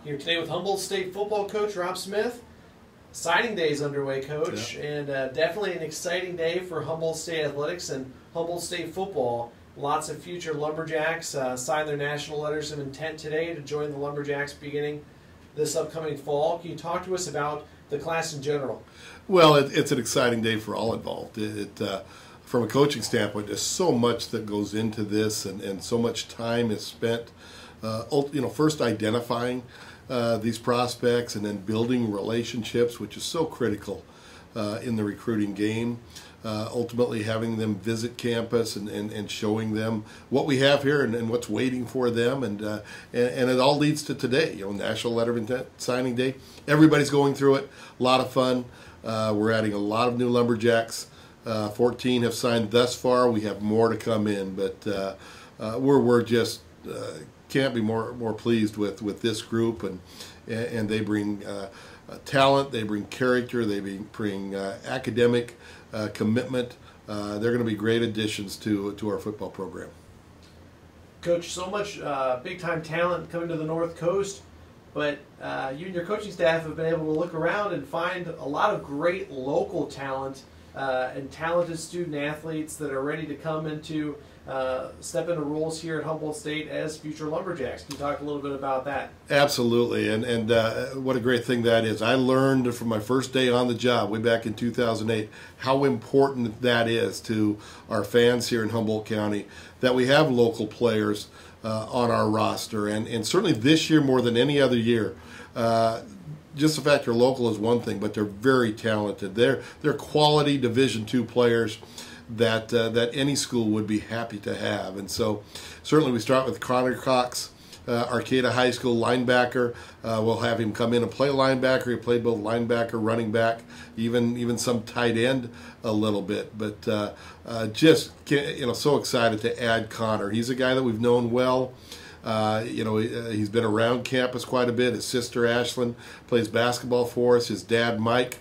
Here today with Humboldt State football coach Rob Smith. Signing day is underway, Coach, and definitely an exciting day for Humboldt State athletics and Humboldt State football. Lots of future Lumberjacks signed their national letters of intent today to join the Lumberjacks beginning this upcoming fall. Can you talk to us about the class in general? Well, it's an exciting day for all involved. From a coaching standpoint, there's so much that goes into this, and so much time is spent, first identifying these prospects and then building relationships, which is so critical in the recruiting game. Ultimately having them visit campus and showing them what we have here and what's waiting for them, and it all leads to today, National Letter of Intent Signing Day. Everybody's going through it. A lot of fun. We're adding a lot of new Lumberjacks. 14 have signed thus far. We have more to come in, but we're just can't be more pleased with this group, and they bring talent, they bring character, they bring academic commitment. They're going to be great additions to our football program. Coach, so much big-time talent coming to the North Coast, but you and your coaching staff have been able to look around and find a lot of great local talent and talented student athletes that are ready to come into step into roles here at Humboldt State as future Lumberjacks. Can you talk a little bit about that? Absolutely, and what a great thing that is. I learned from my first day on the job way back in 2008 how important that is to our fans here in Humboldt County, that we have local players on our roster, and certainly this year more than any other year. Just the fact they're local is one thing, but they're very talented. They're quality Division II players that any school would be happy to have. And so certainly we start with Connor Cox, Arcata High School linebacker. We'll have him come in and play linebacker. He played both linebacker, running back, even some tight end a little bit. But so excited to add Connor. He's a guy that we've known well. He's been around campus quite a bit. His sister Ashlyn plays basketball for us. His dad Mike,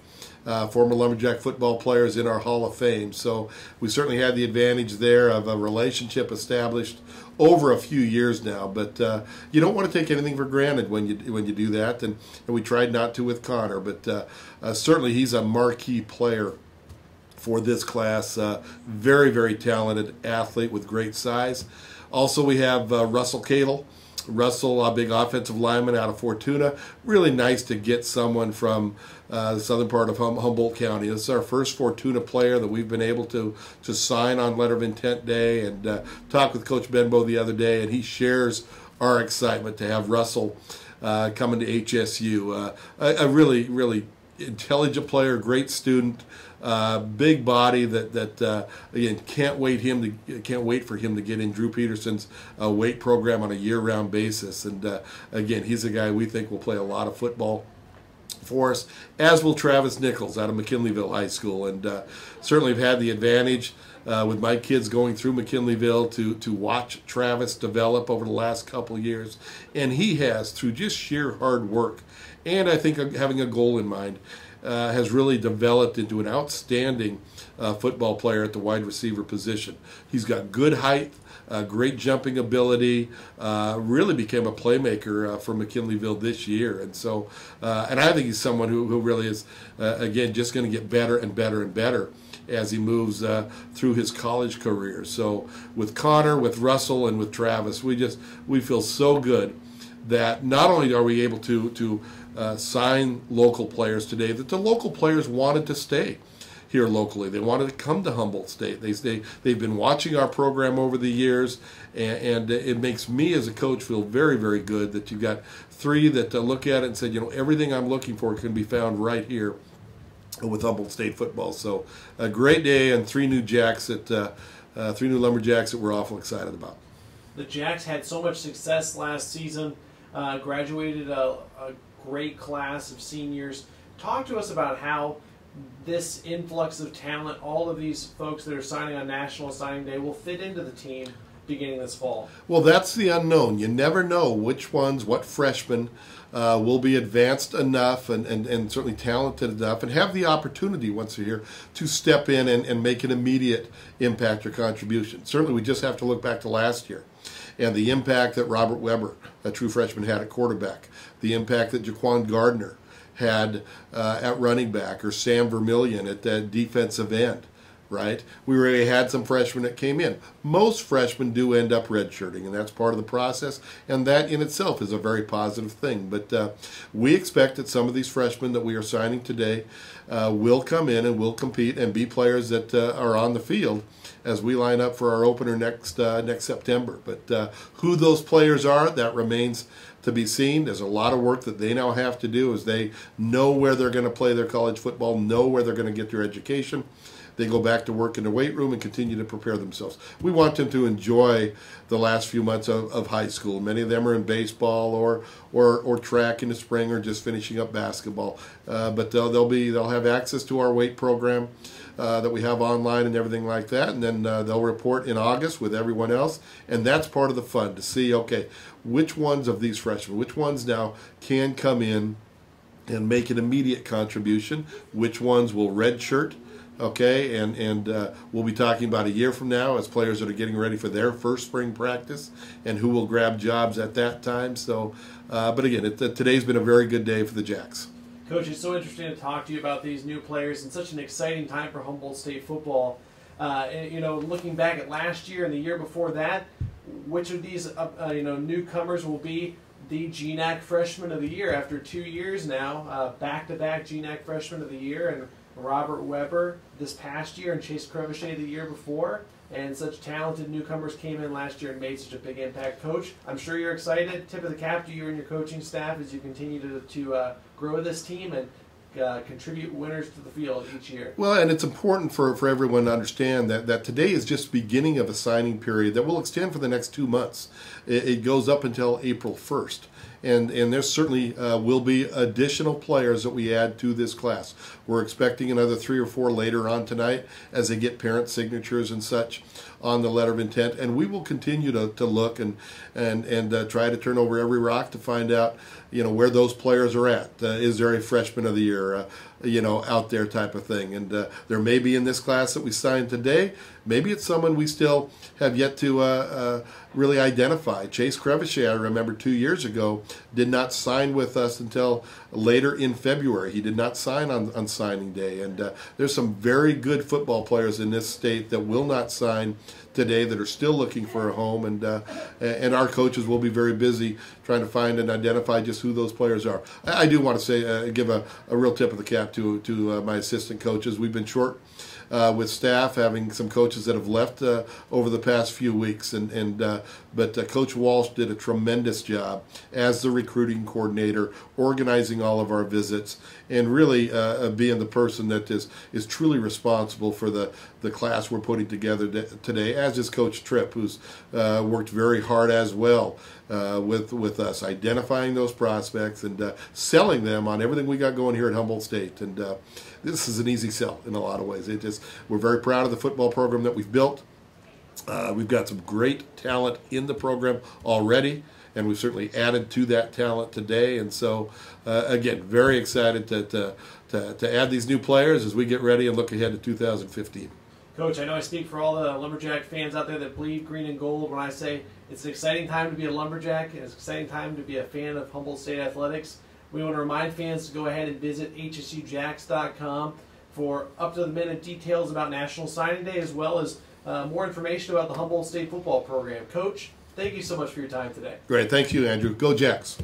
former Lumberjack football player, is in our Hall of Fame. So we certainly had the advantage there of a relationship established over a few years now. But you don't want to take anything for granted when you do that, and we tried not to with Connor. But certainly he's a marquee player for this class. Very, very talented athlete with great size. Also, we have Russell Cadle. Russell, a big offensive lineman out of Fortuna. Really nice to get someone from the southern part of Humboldt County. This is our first Fortuna player that we've been able to sign on Letter of Intent Day, and talked with Coach Benbow the other day, and he shares our excitement to have Russell coming to HSU. A really, really intelligent player, great student. Big body that again can't wait for him to get in Drew Peterson's weight program on a year-round basis. And again, he's a guy we think will play a lot of football for us, as will Travis Nichols out of McKinleyville High School. And certainly have had the advantage with my kids going through McKinleyville to watch Travis develop over the last couple of years. And he has, through just sheer hard work and I think having a goal in mind, has really developed into an outstanding football player at the wide receiver position. He's got good height, great jumping ability, really became a playmaker for McKinleyville this year. And so, and I think he's someone who really is, again, just going to get better and better and better as he moves through his college career. So with Connor, with Russell, and with Travis, we feel so good that not only are we able to sign local players today, that the local players wanted to stay here locally. They wanted to come to Humboldt State. They've been watching our program over the years, and it makes me as a coach feel very, very good that you've got three that look at it and said, everything I'm looking for can be found right here with Humboldt State football. So a great day, and three new Lumberjacks that we're awful excited about. The Jacks had so much success last season, graduated a great class of seniors. Talk to us about how this influx of talent, all of these folks that are signing on National Signing Day, will fit into the team beginning this fall. Well, that's the unknown. You never know what freshmen will be advanced enough and certainly talented enough and have the opportunity once a year to step in and make an immediate impact or contribution. Certainly we just have to look back to last year. And the impact that Robert Weber, a true freshman, had at quarterback, the impact that Jaquan Gardner had at running back, or Sam Vermillion at that defensive end, right? We already had some freshmen that came in. Most freshmen do end up redshirting, and that's part of the process, and that in itself is a very positive thing. But we expect that some of these freshmen that we are signing today will come in and will compete and be players that are on the field as we line up for our opener next September. But who those players are, that remains to be seen. There's a lot of work that they now have to do as they know where they're going to play their college football, know where they're going to get their education. They go back to work in the weight room and continue to prepare themselves. We want them to enjoy the last few months of high school. Many of them are in baseball or track in the spring, or just finishing up basketball. But they'll have access to our weight program that we have online and everything like that, and then they'll report in August with everyone else. And that's part of the fun, to see, okay, which ones of these freshmen, which ones now can come in and make an immediate contribution, which ones will redshirt. Okay, and we'll be talking about a year from now as players that are getting ready for their first spring practice, and who will grab jobs at that time. So, but again, today's been a very good day for the Jacks. Coach, it's so interesting to talk to you about these new players, and such an exciting time for Humboldt State football. Looking back at last year and the year before that, which of these newcomers will be the GNAC Freshman of the Year after 2 years now, back-to-back GNAC Freshman of the Year, and Robert Weber this past year and Chase Crevichet the year before, and such talented newcomers came in last year and made such a big impact. Coach, I'm sure you're excited. Tip of the cap to you and your coaching staff as you continue to grow this team and contribute winners to the field each year. Well, and it's important for everyone to understand that today is just the beginning of a signing period that will extend for the next 2 months. It goes up until April 1st. And there certainly will be additional players that we add to this class. We're expecting another 3 or 4 later on tonight as they get parent signatures and such on the letter of intent. And we will continue to look and try to turn over every rock to find out, where those players are at. Is there a freshman of the year, out there type of thing? And there may be in this class that we signed today. Maybe it's someone we still have yet to really identify. Chase Crevichet, I remember 2 years ago, did not sign with us until later in February. He did not sign on signing day. And there's some very good football players in this state that will not sign today, that are still looking for a home, and our coaches will be very busy trying to find and identify just who those players are. I do want to say, give a real tip of the cap to my assistant coaches. We've been short with staff, having some coaches that have left over the past few weeks, but Coach Walsh did a tremendous job as the recruiting coordinator, organizing all of our visits, and really being the person that is truly responsible for the class we're putting together today, as is Coach Tripp, who's worked very hard as well with us, identifying those prospects and selling them on everything we got going here at Humboldt State. And this is an easy sell in a lot of ways. We're very proud of the football program that we've built. We've got some great talent in the program already, and we've certainly added to that talent today. And so, again, very excited to add these new players as we get ready and look ahead to 2015. Coach, I know I speak for all the Lumberjack fans out there that bleed green and gold when I say it's an exciting time to be a Lumberjack, and it's an exciting time to be a fan of Humboldt State athletics. We want to remind fans to go ahead and visit hsujacks.com for up-to-the-minute details about National Signing Day, as well as more information about the Humboldt State football program. Coach, thank you so much for your time today. Great. Thank you, Andrew. Go Jacks.